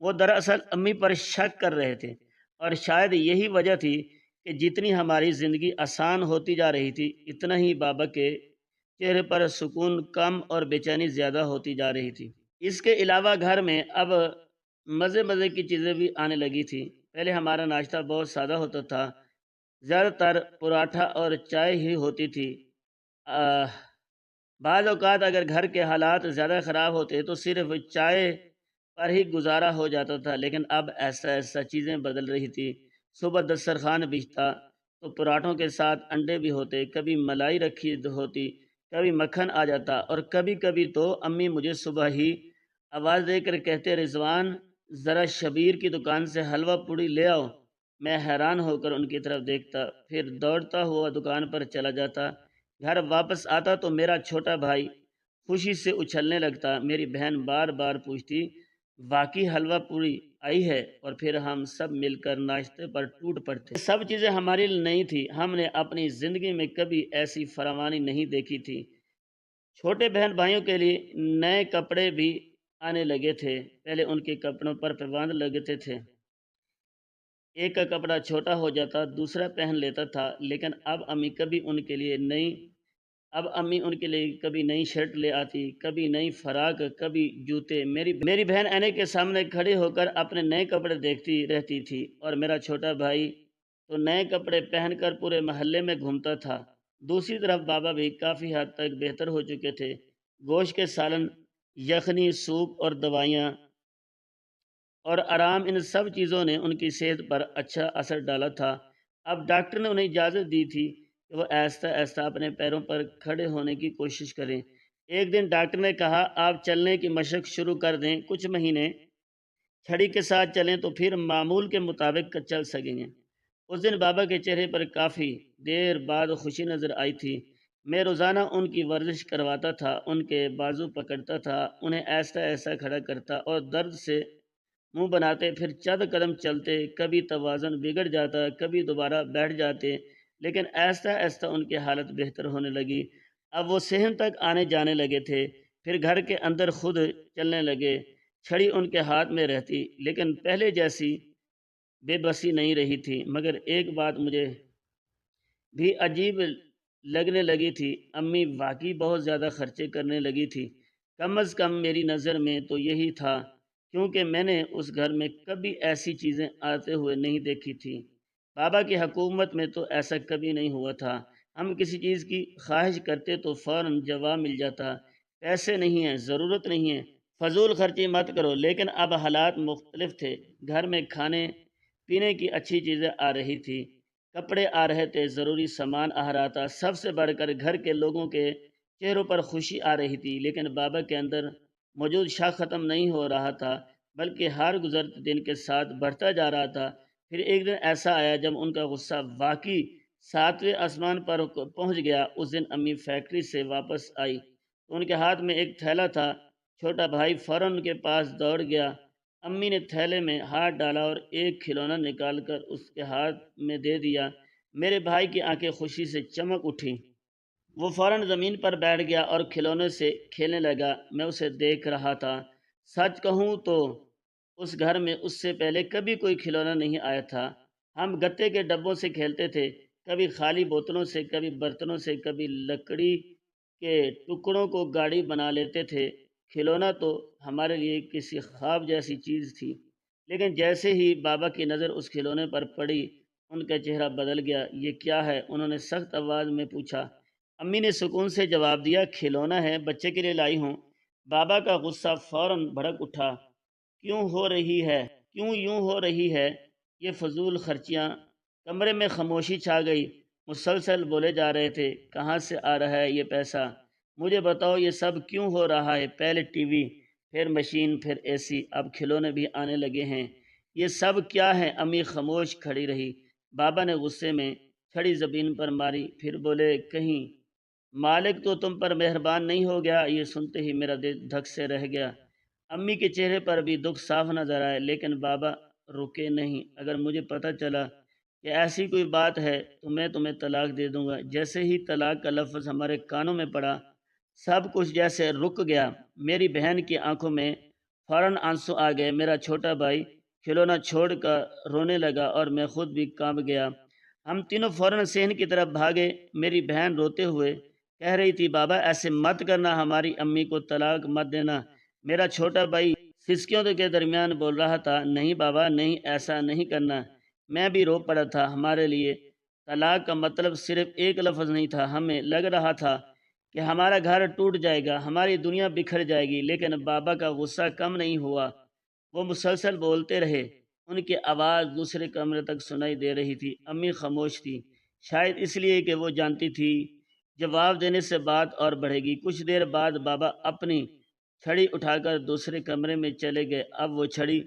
وہ دراصل امی پر شک کر رہے تھے۔ اور شاید یہی وجہ تھی کہ جتنی ہماری زندگی آسان ہوتی جا رہی تھی، اتنا ہی بابا کے چہرے پر سکون کم اور بے چینی زیادہ ہوتی جا رہی تھی۔ اس کے علاوہ گھر میں اب مزے کی چیزیں بھی آنے لگی تھی۔ پہلے ہمارا ناشتہ بہت سادہ ہوتا تھا، زیادہ تر پراٹھا اور چائے ہی ہوتی تھی۔ بعض اوقات اگر گھر کے حالات زیادہ خراب ہوتے تو صرف چائے پر ہی گزارا ہو جاتا تھا، لیکن اب ایسا چیزیں بدل رہی تھی۔ صبح دسترخوان بچھتا تو پراٹھوں کے ساتھ انڈے بھی ہوتے، کبھی ملائی رکھی ہوتی، کبھی مکھن آ جاتا، اور کبھی کبھی تو امی مجھے صبح ہی آواز دے کر کہتے، رضوان ذرا شبیر کی دکان سے حلوہ پوڑی لے آؤ۔ میں حیران ہو کر ان کی طرف دیکھتا، پھر دوڑتا ہوا دکان پر چلا جاتا۔ گھر واپس آتا تو میرا چھوٹا بھائی خوشی سے اچھلنے لگتا، میری بہن بار بار پوچھتی، واقعی حلوہ پوری آئی ہے؟ اور پھر ہم سب مل کر ناشتے پر ٹوٹ پڑتے۔ یہ سب چیزیں ہمارے لیے نئی تھی، ہم نے اپنی زندگی میں کبھی ایسی فراوانی نہیں دیکھی تھی۔ چھوٹے بہن بھائیوں کے لیے نئے کپڑے بھی آنے لگے تھے۔ پہلے ان کے کپڑوں پر پیوند لگتے تھے، ایک کا کپڑا چھوٹا ہو جاتا، دوسرا پہن لیتا تھا، لیکن اب امی ان کے لیے کبھی نئی شرٹ لے آتی، کبھی نئی فراق، کبھی جوتے۔ میری بہن آئینے کے سامنے کھڑی ہو کر اپنے نئے کپڑے دیکھتی رہتی تھی، اور میرا چھوٹا بھائی تو نئے کپڑے پہن کر پورے محلے میں گھومتا تھا۔ دوسری طرف بابا بھی کافی حد تک بہتر ہو چکے تھے۔ گوشت کے سالن، یخنی، سوپ اور دوائیاں اور آرام، ان سب چیزوں نے ان کی صحت پر اچھا اثر ڈالا تھا۔ اب ڈاکٹر نے انہیں اجازت دی تھی کہ وہ آہستہ آہستہ اپنے پیروں پر کھڑے ہونے کی کوشش کریں۔ ایک دن ڈاکٹر نے کہا، آپ چلنے کی مشق شروع کر دیں، کچھ مہینے چھڑی کے ساتھ چلیں تو پھر معمول کے مطابق چل سکیں گے۔ اس دن بابا کے چہرے پر کافی دیر بعد خوشی نظر آئی تھی۔ میں روزانہ ان کی ورزش کرواتا تھا، ان کے بازو پکڑتا تھا، انہیں ایسا ایسا کھڑا کرتا اور درد سے منہ بناتے، پھر چند قدم چلتے، کبھی توازن بگڑ جاتا، کبھی دوبارہ بیٹھ جاتے، لیکن ایسا ایسا ان کی حالت بہتر ہونے لگی۔ اب وہ صحن تک آنے جانے لگے تھے، پھر گھر کے اندر خود چلنے لگے، چھڑی ان کے ہاتھ میں رہتی، لیکن پہلے جیسی بے بسی نہیں رہی تھی۔ مگر ایک بات مجھے بھی عجیب لگنے لگی تھی، امی واقعی بہت زیادہ خرچے کرنے لگی تھی۔ کم از کم میری نظر میں تو یہی تھا، کیونکہ میں نے اس گھر میں کبھی ایسی چیزیں آتے ہوئے نہیں دیکھی تھی۔ بابا کی حکومت میں تو ایسا کبھی نہیں ہوا تھا، ہم کسی چیز کی خواہش کرتے تو فوراً جواب مل جاتا، پیسے نہیں ہیں، ضرورت نہیں ہے، فضول خرچی مت کرو۔ لیکن اب حالات مختلف تھے، گھر میں کھانے پینے کی اچھی چیزیں آ رہی تھی، کپڑے آ رہے تھے، ضروری سامان آ رہا تھا، سب سے بڑھ کر گھر کے لوگوں کے چہروں پر خوشی آ رہی تھی۔ لیکن بابا کے اندر موجود شک ختم نہیں ہو رہا تھا، بلکہ ہر گزرتے دن کے ساتھ بڑھتا جا رہا تھا۔ پھر ایک دن ایسا آیا جب ان کا غصہ واقعی ساتویں آسمان پر پہنچ گیا۔ اس دن امی فیکٹری سے واپس آئی تو ان کے ہاتھ میں ایک تھیلا تھا۔ چھوٹا بھائی فوراً ان کے پاس دوڑ گیا، امی نے تھیلے میں ہاتھ ڈالا اور ایک کھلونا نکال کر اس کے ہاتھ میں دے دیا۔ میرے بھائی کی آنکھیں خوشی سے چمک اٹھی، وہ فوراً زمین پر بیٹھ گیا اور کھلونے سے کھیلنے لگا۔ میں اسے دیکھ رہا تھا، سچ کہوں تو اس گھر میں اس سے پہلے کبھی کوئی کھلونا نہیں آیا تھا۔ ہم گتے کے ڈبوں سے کھیلتے تھے، کبھی خالی بوتلوں سے، کبھی برتنوں سے، کبھی لکڑی کے ٹکڑوں کو گاڑی بنا لیتے تھے۔ کھلونا تو ہمارے لیے کسی خواب جیسی چیز تھی، لیکن جیسے ہی بابا کی نظر اس کھلونے پر پڑی، ان کا چہرہ بدل گیا۔ یہ کیا ہے؟ انہوں نے سخت آواز میں پوچھا۔ امی نے سکون سے جواب دیا، کھلونا ہے، بچے کے لیے لائی ہوں۔ بابا کا غصہ فوراً بھڑک اٹھا، کیوں یوں ہو رہی ہے یہ فضول خرچیاں؟ کمرے میں خاموشی چھا گئی، مسلسل بولے جا رہے تھے، کہاں سے آ رہا ہے یہ پیسہ؟ مجھے بتاؤ یہ سب کیوں ہو رہا ہے؟ پہلے ٹی وی، پھر مشین، پھر اے سی، اب کھلونے بھی آنے لگے ہیں، یہ سب کیا ہے؟ امی خاموش کھڑی رہی۔ بابا نے غصے میں چھڑی زمین پر ماری، پھر بولے، کہیں مالک تو تم پر مہربان نہیں ہو گیا؟ یہ سنتے ہی میرا دل دھک سے رہ گیا۔ امی کے چہرے پر بھی دکھ صاف نظر آئے، لیکن بابا رکے نہیں۔ اگر مجھے پتہ چلا کہ ایسی کوئی بات ہے تو میں تمہیں طلاق دے دوں گا۔ جیسے ہی طلاق کا لفظ ہمارے کانوں میں پڑا، سب کچھ جیسے رک گیا۔ میری بہن کی آنکھوں میں فوراً آنسو آ گئے، میرا چھوٹا بھائی کھلونا چھوڑ کر رونے لگا اور میں خود بھی کانپ گیا۔ ہم تینوں فوراً صحن کی طرف بھاگے۔ میری بہن روتے ہوئے کہہ رہی تھی، بابا ایسے مت کرنا، ہماری امی کو طلاق مت دینا۔ میرا چھوٹا بھائی سسکیوں کے درمیان بول رہا تھا، نہیں بابا نہیں، ایسا نہیں کرنا۔ میں بھی رو پڑا تھا۔ ہمارے لیے طلاق کا مطلب صرف ایک لفظ نہیں تھا، ہمیں لگ رہا تھا کہ ہمارا گھر ٹوٹ جائے گا، ہماری دنیا بکھر جائے گی۔ لیکن بابا کا غصہ کم نہیں ہوا، وہ مسلسل بولتے رہے۔ ان کی آواز دوسرے کمرے تک سنائی دے رہی تھی۔ امی خاموش تھی، شاید اس لیے کہ وہ جانتی تھی جواب دینے سے بات اور بڑھے گی۔ کچھ دیر بعد بابا اپنی چھڑی اٹھا کر دوسرے کمرے میں چلے گئے۔ اب وہ چھڑی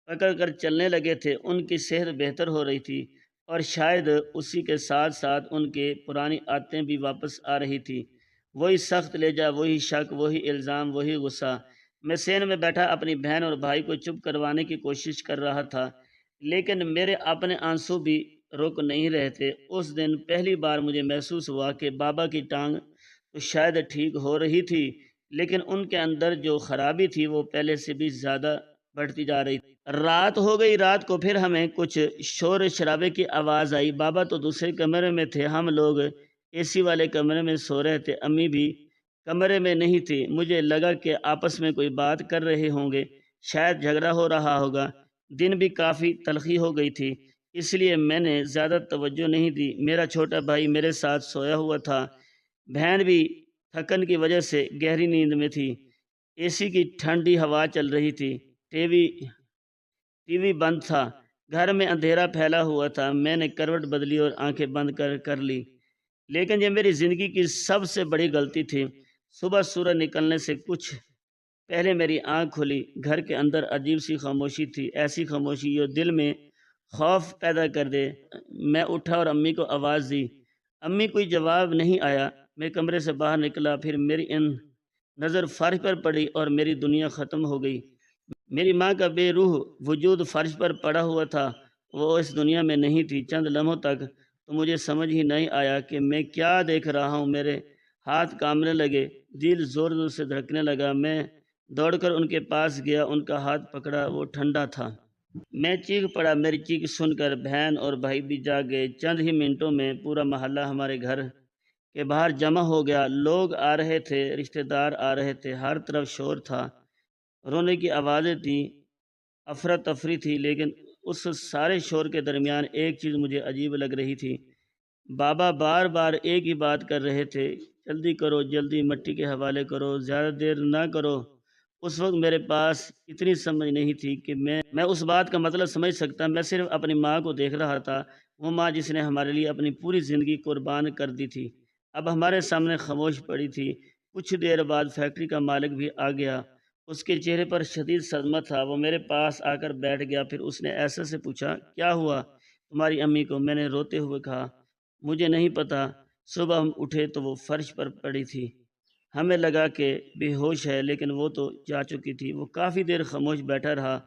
پکڑ کر چلنے لگے تھے۔ ان کی صحت بہتر ہو رہی تھی اور شاید اسی کے ساتھ ساتھ ان کے پرانی عادتیں بھی واپس آ رہی تھی، وہی سخت لہجہ، وہی شک، وہی الزام، وہی غصہ۔ میں صحن میں بیٹھا اپنی بہن اور بھائی کو چپ کروانے کی کوشش کر رہا تھا، لیکن میرے اپنے آنسو بھی رک نہیں رہے تھے۔ اس دن پہلی بار مجھے محسوس ہوا کہ بابا کی ٹانگ تو شاید ٹھیک ہو رہی تھی، لیکن ان کے اندر جو خرابی تھی وہ پہلے سے بھی زیادہ بڑھتی جا رہی تھی۔ رات ہو گئی، رات کو پھر ہمیں کچھ شور شرابے کی آواز آئی۔ بابا تو دوسرے کمرے میں تھے، ہم لوگ اے سی والے کمرے میں سو رہے تھے، امی بھی کمرے میں نہیں تھی۔ مجھے لگا کہ آپس میں کوئی بات کر رہے ہوں گے، شاید جھگڑا ہو رہا ہوگا۔ دن بھی کافی تلخی ہو گئی تھی، اس لیے میں نے زیادہ توجہ نہیں دی۔ میرا چھوٹا بھائی میرے ساتھ سویا ہوا تھا، بہن بھی تھکن کی وجہ سے گہری نیند میں تھی۔ اے سی کی ٹھنڈی ہوا چل رہی تھی، ٹی وی بند تھا، گھر میں اندھیرا پھیلا ہوا تھا۔ میں نے کروٹ بدلی اور آنکھیں بند کر لی، لیکن یہ میری زندگی کی سب سے بڑی غلطی تھی۔ صبح سورج نکلنے سے کچھ پہلے میری آنکھ کھلی، گھر کے اندر عجیب سی خاموشی تھی، ایسی خاموشی جو دل میں خوف پیدا کر دے۔ میں اٹھا اور امی کو آواز دی، امی کوئی جواب نہیں آیا۔ میں کمرے سے باہر نکلا، پھر میری نظر فرش پر پڑی اور میری دنیا ختم ہو گئی۔ میری ماں کا بے روح وجود فرش پر پڑا ہوا تھا، وہ اس دنیا میں نہیں تھی۔ چند لمحوں تک تو مجھے سمجھ ہی نہیں آیا کہ میں کیا دیکھ رہا ہوں۔ میرے ہاتھ کانپنے لگے، دل زور زور سے دھڑکنے لگا۔ میں دوڑ کر ان کے پاس گیا، ان کا ہاتھ پکڑا، وہ ٹھنڈا تھا۔ میں چیخ پڑا، میری چیخ سن کر بہن اور بھائی بھی جاگ گئے۔ چند ہی منٹوں میں پورا محلہ ہمارے گھر کے باہر جمع ہو گیا۔ لوگ آ رہے تھے، رشتہ دار آ رہے تھے، ہر طرف شور تھا، رونے کی آوازیں تھیں، افراتفری تھی۔ لیکن اس سارے شور کے درمیان ایک چیز مجھے عجیب لگ رہی تھی۔ بابا بار بار ایک ہی بات کر رہے تھے، جلدی کرو، جلدی مٹی کے حوالے کرو، زیادہ دیر نہ کرو۔ اس وقت میرے پاس اتنی سمجھ نہیں تھی کہ میں اس بات کا مطلب سمجھ سکتا۔ میں صرف اپنی ماں کو دیکھ رہا تھا، وہ ماں جس نے ہمارے لیے اپنی پوری زندگی قربان کر دی تھی، اب ہمارے سامنے خاموش پڑی تھی۔ کچھ دیر بعد فیکٹری کا مالک بھی آ گیا، اس کے چہرے پر شدید صدمہ تھا۔ وہ میرے پاس آ کر بیٹھ گیا، پھر اس نے ایسے سے پوچھا، کیا ہوا تمہاری امی کو؟ میں نے روتے ہوئے کہا، مجھے نہیں پتا، صبح ہم اٹھے تو وہ فرش پر پڑی تھی، ہمیں لگا کہ بے ہوش ہے، لیکن وہ تو جا چکی تھی۔ وہ کافی دیر خاموش بیٹھا رہا،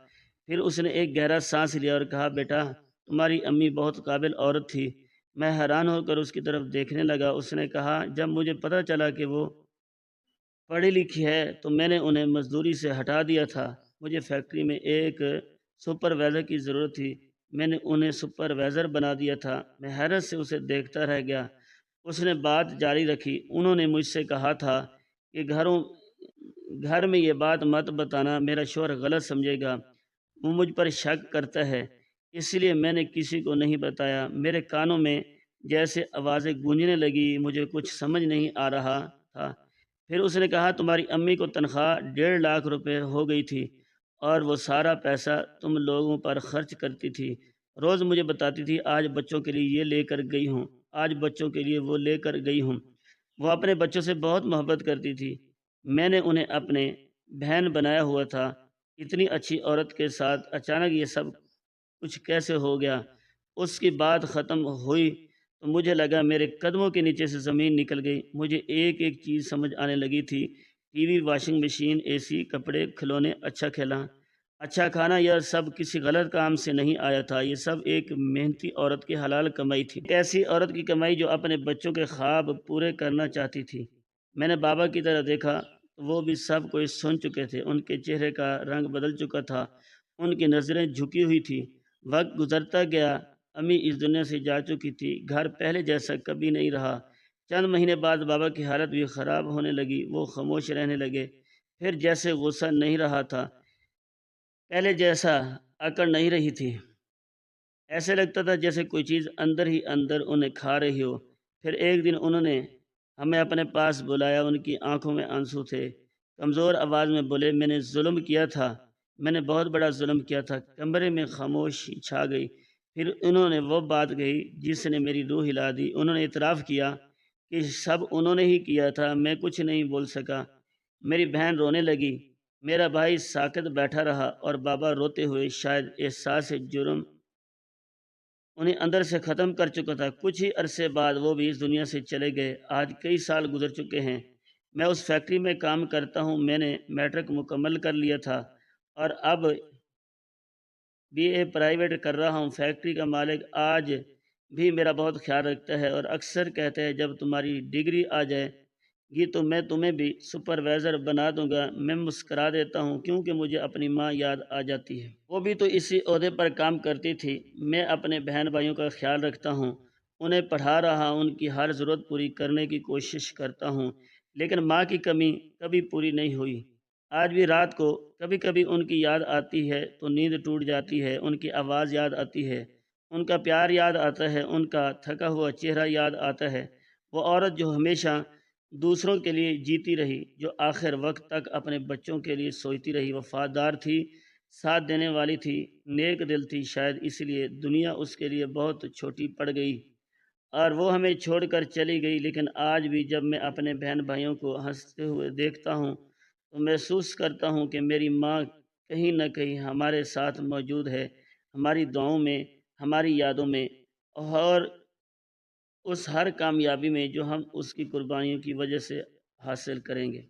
پھر اس نے ایک گہرا سانس لیا اور کہا، بیٹا تمہاری امی بہت قابل عورت تھی۔ میں حیران ہو کر اس کی طرف دیکھنے لگا۔ اس نے کہا، جب مجھے پتہ چلا کہ وہ پڑھی لکھی ہے تو میں نے انہیں مزدوری سے ہٹا دیا تھا۔ مجھے فیکٹری میں ایک سپروائزر کی ضرورت تھی، میں نے انہیں سپروائزر بنا دیا تھا۔ میں حیرت سے اسے دیکھتا رہ گیا۔ اس نے بات جاری رکھی، انہوں نے مجھ سے کہا تھا کہ گھر میں یہ بات مت بتانا، میرا شوہر غلط سمجھے گا، وہ مجھ پر شک کرتا ہے، اس لیے میں نے کسی کو نہیں بتایا۔ میرے کانوں میں جیسے آوازیں گونجنے لگی، مجھے کچھ سمجھ نہیں آ رہا تھا۔ پھر اس نے کہا، تمہاری امی کو تنخواہ 1.5 لاکھ روپے ہو گئی تھی اور وہ سارا پیسہ تم لوگوں پر خرچ کرتی تھی۔ روز مجھے بتاتی تھی، آج بچوں کے لیے یہ لے کر گئی ہوں، آج بچوں کے لیے وہ لے کر گئی ہوں۔ وہ اپنے بچوں سے بہت محبت کرتی تھی، میں نے انہیں اپنے بہن بنایا ہوا تھا۔ اتنی اچھی عورت کے ساتھ اچانک یہ سب کچھ کیسے ہو گیا؟ اس کی بات ختم ہوئی تو مجھے لگا میرے قدموں کے نیچے سے زمین نکل گئی۔ مجھے ایک ایک چیز سمجھ آنے لگی تھی، ٹی وی، واشنگ مشین، اے سی، کپڑے، کھلونے، اچھا کھانا، یہ سب کسی غلط کام سے نہیں آیا تھا، یہ سب ایک محنتی عورت کی حلال کمائی تھی، ایک ایسی عورت کی کمائی جو اپنے بچوں کے خواب پورے کرنا چاہتی تھی۔ میں نے بابا کی طرف دیکھا، وہ بھی سب کچھ سن چکے تھے، ان کے چہرے کا رنگ بدل چکا تھا، ان کی نظریں جھکی ہوئی تھی۔ وقت گزرتا گیا، امی اس دنیا سے جا چکی تھی، گھر پہلے جیسا کبھی نہیں رہا۔ چند مہینے بعد بابا کی حالت بھی خراب ہونے لگی، وہ خاموش رہنے لگے، پھر جیسے غصہ نہیں رہا تھا، پہلے جیسا اکڑ نہیں رہی تھی، ایسے لگتا تھا جیسے کوئی چیز اندر ہی اندر انہیں کھا رہی ہو۔ پھر ایک دن انہوں نے ہمیں اپنے پاس بلایا، ان کی آنکھوں میں آنسو تھے، کمزور آواز میں بولے، میں نے ظلم کیا تھا، میں نے بہت بڑا ظلم کیا تھا۔ کمرے میں خاموشی چھا گئی، پھر انہوں نے وہ بات کہی جس نے میری روح ہلا دی۔ انہوں نے اعتراف کیا کہ سب انہوں نے ہی کیا تھا، میں کچھ نہیں بول سکا۔ میری بہن رونے لگی، میرا بھائی ساکت بیٹھا رہا اور بابا روتے ہوئے، شاید احساس جرم انہیں اندر سے ختم کر چکا تھا۔ کچھ ہی عرصے بعد وہ بھی اس دنیا سے چلے گئے۔ آج کئی سال گزر چکے ہیں، میں اس فیکٹری میں کام کرتا ہوں، میں نے میٹرک مکمل کر لیا تھا اور اب بی اے پرائیویٹ کر رہا ہوں۔ فیکٹری کا مالک آج بھی میرا بہت خیال رکھتا ہے اور اکثر کہتا ہے، جب تمہاری ڈگری آ جائے گی تو میں تمہیں بھی سپروائزر بنا دوں گا۔ میں مسکرا دیتا ہوں کیونکہ مجھے اپنی ماں یاد آ جاتی ہے، وہ بھی تو اسی عہدے پر کام کرتی تھی۔ میں اپنے بہن بھائیوں کا خیال رکھتا ہوں، انہیں پڑھا رہا ہوں، ان کی ہر ضرورت پوری کرنے کی کوشش کرتا ہوں، لیکن ماں کی کمی کبھی پوری نہیں ہوئی۔ آج بھی رات کو کبھی کبھی ان کی یاد آتی ہے تو نیند ٹوٹ جاتی ہے، ان کی آواز یاد آتی ہے، ان کا پیار یاد آتا ہے، ان کا تھکا ہوا چہرہ یاد آتا ہے۔ وہ عورت جو ہمیشہ دوسروں کے لیے جیتی رہی، جو آخر وقت تک اپنے بچوں کے لیے سوچتی رہی، وفادار تھی، ساتھ دینے والی تھی، نیک دل تھی، شاید اس لیے دنیا اس کے لیے بہت چھوٹی پڑ گئی اور وہ ہمیں چھوڑ کر چلی گئی۔ لیکن آج بھی جب میں اپنے بہن بھائیوں کو ہنستے ہوئے دیکھتا ہوں تو محسوس کرتا ہوں کہ میری ماں کہیں نہ کہیں ہمارے ساتھ موجود ہے، ہماری دعاؤں میں، ہماری یادوں میں، اور اس ہر کامیابی میں جو ہم اس کی قربانیوں کی وجہ سے حاصل کریں گے۔